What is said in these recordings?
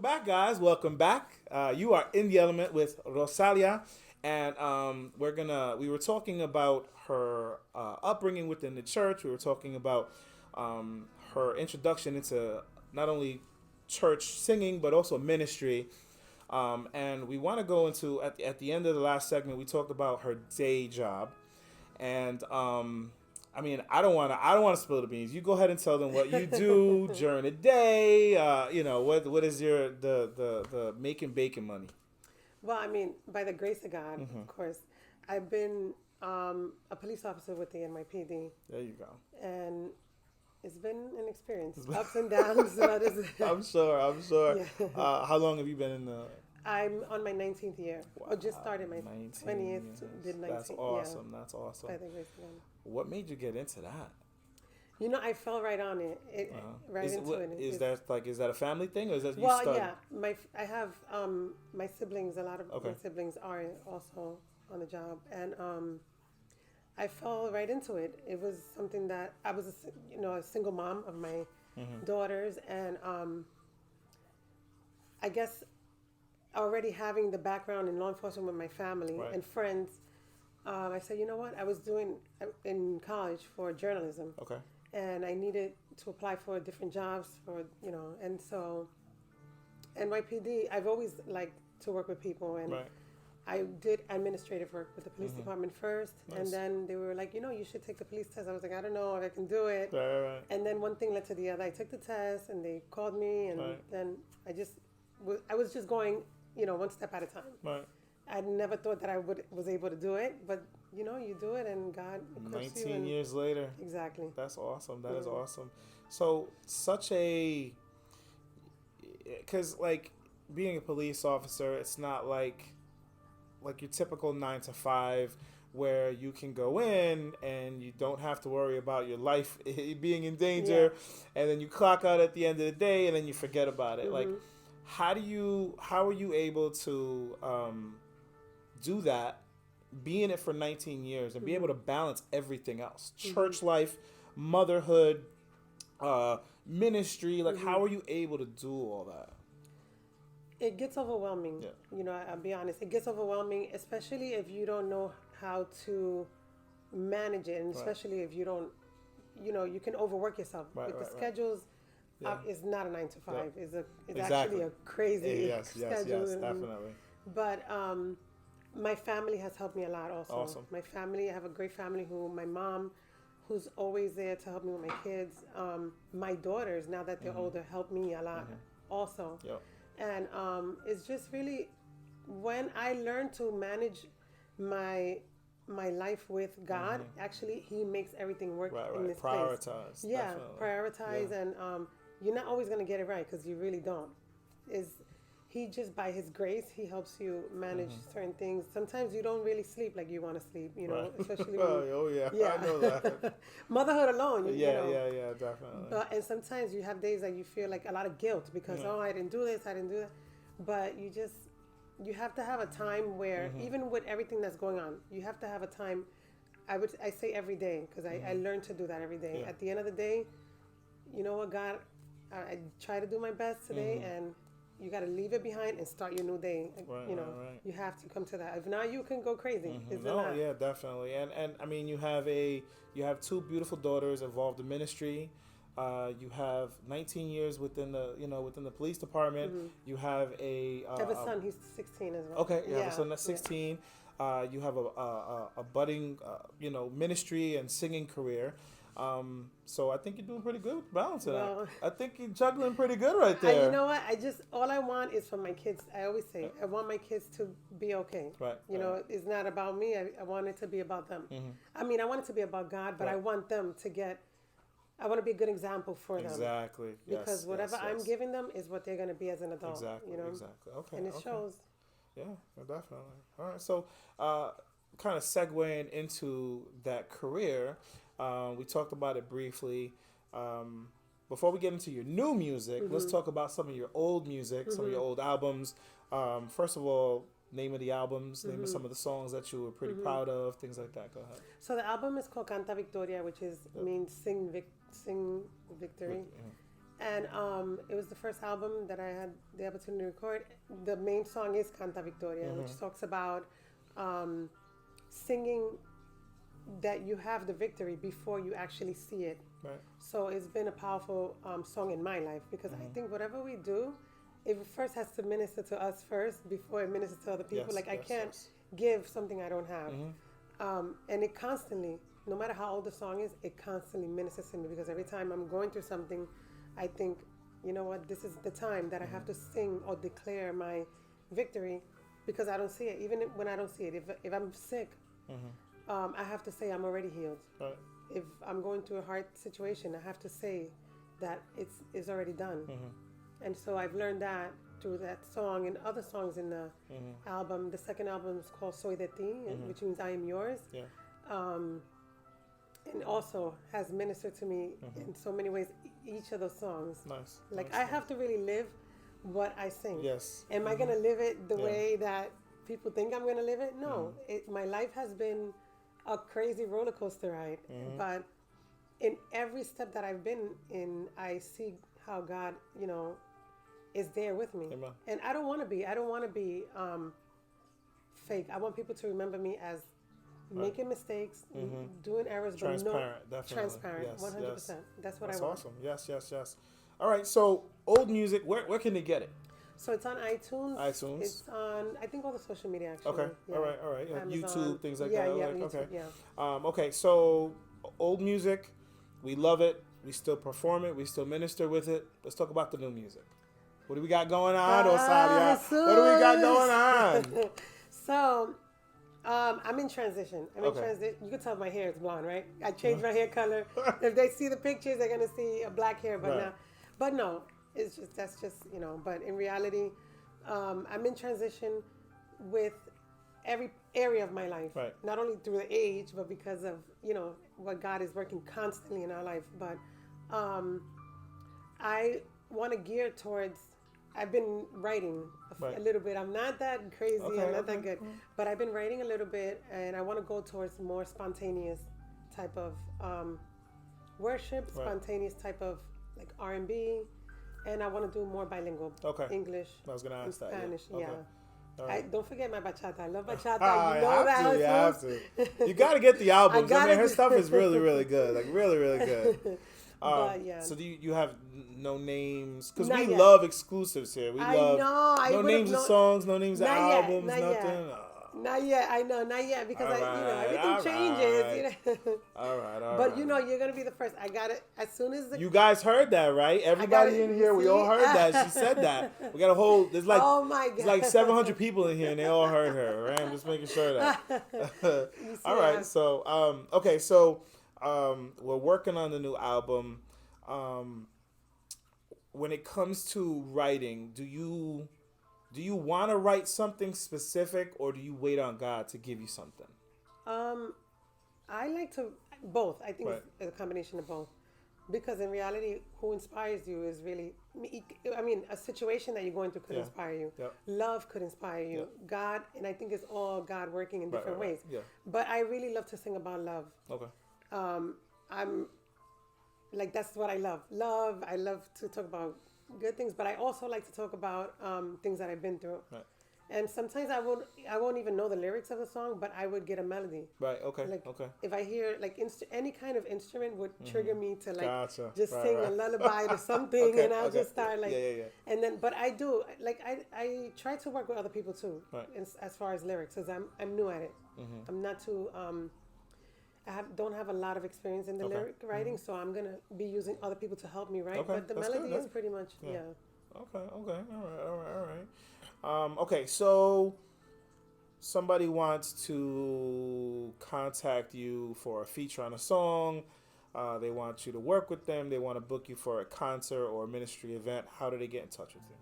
back, guys. Welcome back. You are in the element with Rosalia, and we were talking about her upbringing within the church. We were talking about her introduction into not only church singing but also ministry. And we want to go into at the end of the last segment. We talked about her day job, and I mean, I don't want to spill the beans. You go ahead and tell them what you do during the day. What is the making bacon money? Well, I mean, by the grace of God, Mm-hmm. of course, I've been a police officer with the NYPD, There you go. and it's been an experience, ups and downs. But I'm sure. I'm sure. Yeah. How long have you been in the? I'm on my 19th year. Wow, Or just started my 19 20th, years. did 19. That's awesome. That's Yeah, awesome. by the grace of God. What made you get into that? You know, I fell right on it. Right Is, into what, it. is It's- is that a family thing, or is that you Well, started? yeah, I have my siblings. A lot of Okay. my siblings are also on the job, and I fell right into it. It was something that I was, a single mom of my daughters, and I guess already having the background in law enforcement with my family Right. and friends, I said, you know what? I was doing in college for journalism, Okay. and I needed to apply for different jobs and so NYPD. I've always liked to work with people, and Right. I did administrative work with the police department first, Nice. and then they were like, you should take the police test. I was like, I don't know if I can do it. Right. And then one thing led to the other. I took the test, and they called me, and Right. then I was just going, one step at a time. Right. I never thought that I was able to do it, but you do it, and God equips you. 19 And years later. exactly. That's awesome. That is Mhm. awesome. So because like being a police officer, it's not like your typical 9 to 5 where you can go in and you don't have to worry about your life being in danger, and then you clock out at the end of the day and then you forget about it. Like, Mhm. how are you able to do that, be in it for 19 years and be able to balance everything else, church life, motherhood, ministry? Like, how are you able to do all that? It gets overwhelming. Yeah. I'll be honest. It gets overwhelming, especially if you don't know how to manage it, and Right. especially if you don't, you can overwork yourself. Right, With the right, right. schedules, Yeah. is not a 9 to 5. It's Exactly. actually a crazy Yes, schedule. yes, and- definitely. But my family has helped me a lot also. Awesome. My family, I have a great family my mom, who's always there to help me with my kids. My daughters, now that they're older, help me a lot also. Yep. And it's just really when I learned to manage my life with God, actually He makes everything work Right, in right. this place. Prioritize. Yeah, definitely. prioritize, Yeah. and you're not always gonna get it right because you really don't. Is He just by His grace He helps you manage certain things. Sometimes you don't really sleep like you want to sleep, Right. especially when Oh yeah, yeah. I know that. motherhood alone. Yeah, definitely. And sometimes you have days that you feel like a lot of guilt because I didn't do this, I didn't do that. But you have to have a time where even with everything that's going on, you have to have a time. I say every day because I learned to do that every day. Yeah. At the end of the day, you know what, God, I try to do my best today, and you got to leave it behind and start your new day. Right, right. You have to come to that. If not, you can go crazy. Is it No, not? yeah, definitely. And I mean, you have two beautiful daughters involved in ministry. You have 19 years within the police department. You have I have a son. He's 16 as well. Okay, yeah. So that's 16. You have a budding, ministry and singing career. So I think you're doing pretty good with balancing Well- that. I think you're juggling pretty good right there. You know what? All I want is for my kids. I always say, I want my kids to be okay. Right. It's not about me. I want it to be about them. I mean, I want it to be about God, but I Right. want them to I want to be a good because for them. Exactly. Yes, Because whatever yes, I'm yes. giving them is what they're going to be as an adult. Exactly. Exactly. Okay. And it okay. shows. Yeah, definitely. All right, so kind of segueing into that career, we talked about it briefly. Before we get into your new music, let's talk about some of your old music, some of your old albums. First of all, name of the albums, name of some of the songs that you were pretty proud of, things like that. Go ahead. So the album is called Canta Victoria, which means sing victory. And it was the first album that I had the opportunity to record. The main song is Canta Victoria, which talks about singing that you have the victory before you actually see it. Right. So it's been a powerful song in my life because I think whatever we do, it first has to minister to us first before it ministers to other people. Yes, Like I yes, can't yes. give something I don't have. And it constantly, no matter how old the song is, it constantly ministers to me because every time I'm going through something, I think, you know what, this is the time that I have to sing or declare my victory because I don't see it. Even when I don't see it, if I'm sick, I have to say I'm already healed. Right. If I'm going through a hard situation, I have to say that it's already done. And so I've learned that through that song and other songs in the album. The second album is called Soy de Ti, which means I am yours. Yeah. And also has ministered to me in so many ways, each of those songs. Nice. Like nice, I have to really live what I sing. Yes. Am I going to live it the Yeah. way that people think I'm going to live it? No. My life has been a crazy roller coaster ride. But in every step that I've been in, I see how God, is there with me. Amen. And I don't want to be fake. I want people to remember me as making mistakes, doing errors, Transparent, but definitely. transparent, Yes, 100%. yes. That's what That's I want. awesome. Yes, yes, yes. All right. So old music, where can they get it? So it's on iTunes. iTunes. It's on, I think, all the social media, actually. Okay. Yeah. All right. All right. Amazon. YouTube, things like Yeah, that. yeah, Like, YouTube, okay. yeah. Okay. So old music, we love it. We still perform it. We still minister with it. Let's talk about the new music. What do we got going on, Rosalia? What do we got going on? So, I'm in transition. Okay. You can tell my hair is blonde, right? I changed my hair color. If they see the pictures, they're gonna see a black hair, but Right. no, that's just But in reality, I'm in transition with every area of my life. Right. Not only through the age, but because of what God is working constantly in our life. But I want to gear towards. I've been writing Right. a little bit. I'm not that crazy. Okay, I'm not that okay. good. But I've been writing a little bit, and I want to go towards more spontaneous type of worship, Right. spontaneous type of like R&B, and I want to do more bilingual. Okay. English I was gonna and ask that. Spanish. Yeah. Okay. Yeah. All right. Don't forget my bachata. I love bachata. Ah, You know that. you have to. You got to get the albums. I mean, her stuff is really, really good. Like, really, really good. But, yeah. So do you have no names? Because Not we yet. love exclusives here. We I love know. I no would've names of known- songs, no names of Not yet, albums, not yet. nothing. Not yet. I know. Not yet because everything changes. All right. But you're gonna be the first. I got it as soon as the. You guys heard that, right? Everybody it. in here, we See? all heard that. She said that. We got a whole. There's like Oh my God. there's like 700 people in here, and they all heard her. Right? I'm just making sure that. You see All right. that? So okay. So we're working on the new album. When it comes to writing, do you want to write something specific, or do you wait on God to give you something? I like to both. I think Right. it's a combination of both. Because in reality, who inspires you is really, I mean, a situation that you're going through could Yeah. inspire you. Yep. Love could inspire you. Yep. God, and I think it's all God working in Right, different right, ways. yeah. But I really love to sing about love. Okay. I'm like, that's what I love. I love to talk about good things, but I also like to talk about things that I've been through. Right. And sometimes I won't even know the lyrics of the song, but I would get a melody. Right. Okay. Like okay. if I hear like any kind of instrument would trigger me to like Gotcha. just Right, sing right. a lullaby to something, Okay, and I'll okay. just start like. Yeah. And then, but I do like I try to work with other people too, Right. as far as lyrics, because I'm new at it. I'm not too don't have a lot of experience in the Okay. lyric writing, so I'm gonna be using other people to help me write. Okay, But the that's melody good, is pretty much yeah. yeah. Okay. All right. Okay. So somebody wants to contact you for a feature on a song. They want you to work with them. They want to book you for a concert or a ministry event. How do they get in touch with you?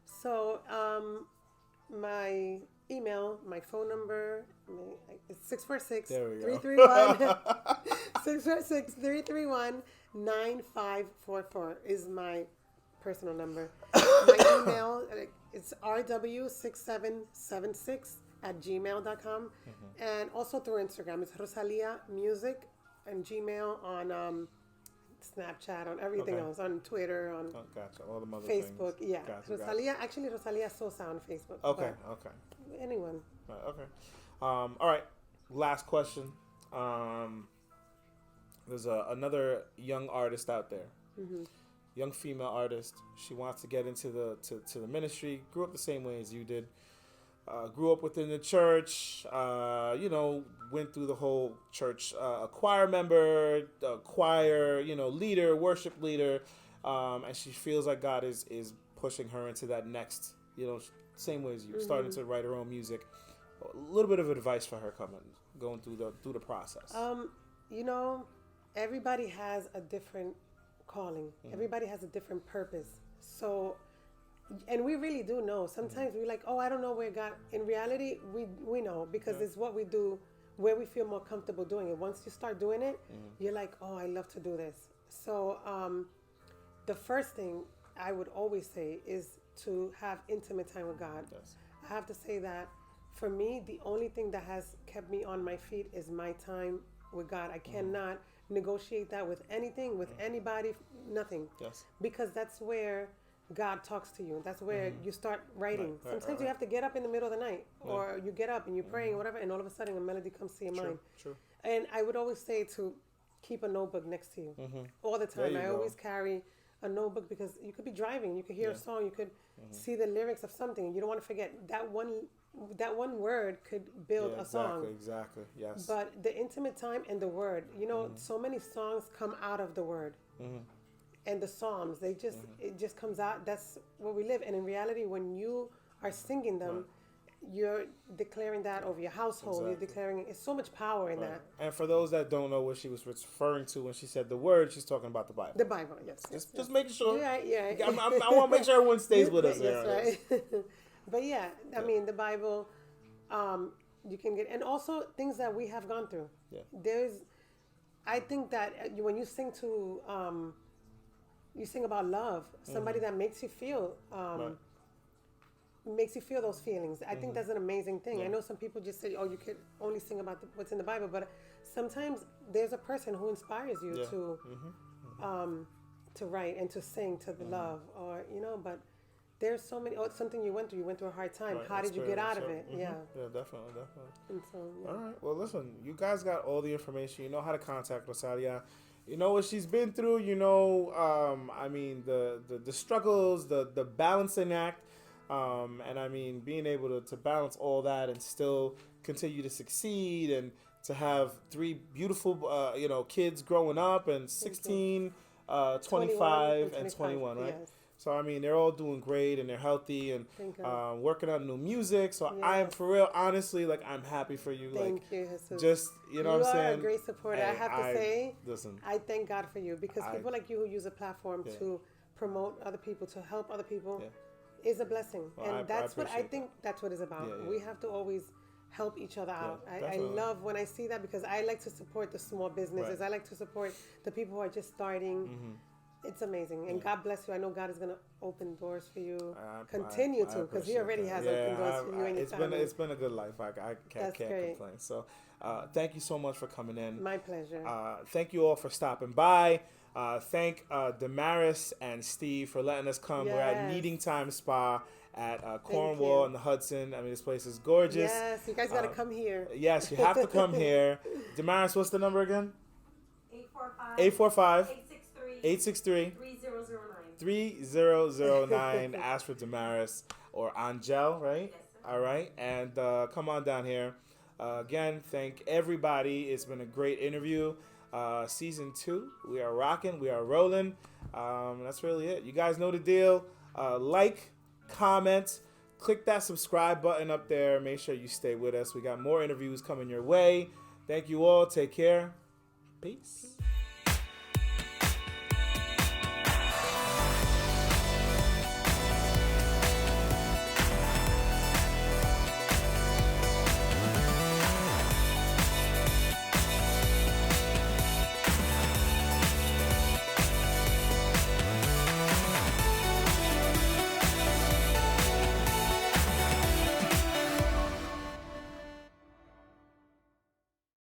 So my email, my phone number, it's 646 There we go. 331 646 331 9544 is my personal number. My email, it's rw6776@gmail.com. And also through Instagram, it's Rosalia Music and Gmail on Snapchat, on everything else, on Twitter, on Gotcha. All the other Facebook. things. Yeah, Gotcha. Rosalia. Actually, Rosalia Sosa on Facebook. Okay. but Okay. Anyone. Okay. All right. Last question. There's another young artist out there, young female artist. She wants to get into the ministry. Grew up the same way as you did. Grew up within the church. Went through the whole church. A choir member, a choir, leader, worship leader, and she feels like God is pushing her into that next. Same way as you, starting to write her own music. A little bit of advice for her going through the process. Everybody has a different calling. Everybody has a different purpose. So, and we really do know. Sometimes we're like, oh, I don't know where God. In reality, we know because it's what we do, where we feel more comfortable doing it. Once you start doing it, you're like, oh, I love to do this. So, the first thing I would always say is to have intimate time with God. Yes. I have to say that for me, the only thing that has kept me on my feet is my time with God. I cannot negotiate that with anything, with anybody, nothing. Yes. Because that's where God talks to you. That's where you start writing. Right, Sometimes you have to get up in the middle of the night, or you get up and you're praying or whatever, and all of a sudden a melody comes to your mind. True. And I would always say to keep a notebook next to you all the There time. you I go. always carry a notebook because you could be driving, you could hear a song, you could see the lyrics of something, and you don't want to forget that one word could build a song. Exactly. Yes. But the intimate time and the word, so many songs come out of the word. And the Psalms, it just comes out. That's where we live. And in reality, when you are singing them, you're declaring that over your household. Exactly. You're declaring it's so much power in that. And for those that don't know what she was referring to when she said the word, she's talking about the Bible. The Bible, yes. Just making sure. Yeah. I want to make sure everyone stays with us. Yes, right. But yeah, I mean, the Bible, you can get, and also things that we have gone through. Yeah. I think that when you sing to, you sing about love, somebody that makes you feel, makes you feel those feelings. I think that's an amazing thing. I know some people just say, oh, you could only sing about what's in the Bible, but sometimes there's a person who inspires you to write and to sing to the love, or but there's so many. Oh, it's something you went through. You went through a hard time. How did you get out of it? Yeah, definitely. And so, All right. Well, listen, you guys got all the information. You know how to contact Rosalia. You know what she's been through. I mean, the struggles, the balancing act, and I mean, being able to balance all that and still continue to succeed and to have 3 beautiful, kids growing up and 16, 25, and 21, right? Yes. So, I mean, they're all doing great and they're healthy and working on new music. So, Yes. I am, for real, honestly, I'm happy for you. Thank you, Jesus. Just, what I'm saying? You are a great supporter. Hey, I have to say, listen, I thank God for you because people like you who use a platform to promote other people, to help other people, is a blessing. Well, and that's what I appreciate think that's what it's about. Yeah. We have to always help each other out. I definitely. love when I see that because I like to support the small businesses. Right. I like to support the people who are just starting. It's amazing. And God bless you. I know God is going to open doors for you. Continue to, because He already has opened doors for you and your family. It's been a good life. I can't complain. So thank you so much for coming in. My pleasure. Thank you all for stopping by. Thank Damaris and Steve for letting us come. We're at Meeting Time Spa at Cornwall and the Hudson. I mean, this place is gorgeous. Yes, you guys got to come here. Yes, you have to come here. Damaris, what's the number again? 845 863 3009. Ask for Damaris or Angel, right? Yes, sir. All right. And come on down here. Again, thank everybody. It's been a great interview. Season 2. We are rocking. We are rolling. That's really it. You guys know the deal. Like, comment, click that subscribe button up there. Make sure you stay with us. We got more interviews coming your way. Thank you all. Take care. Peace.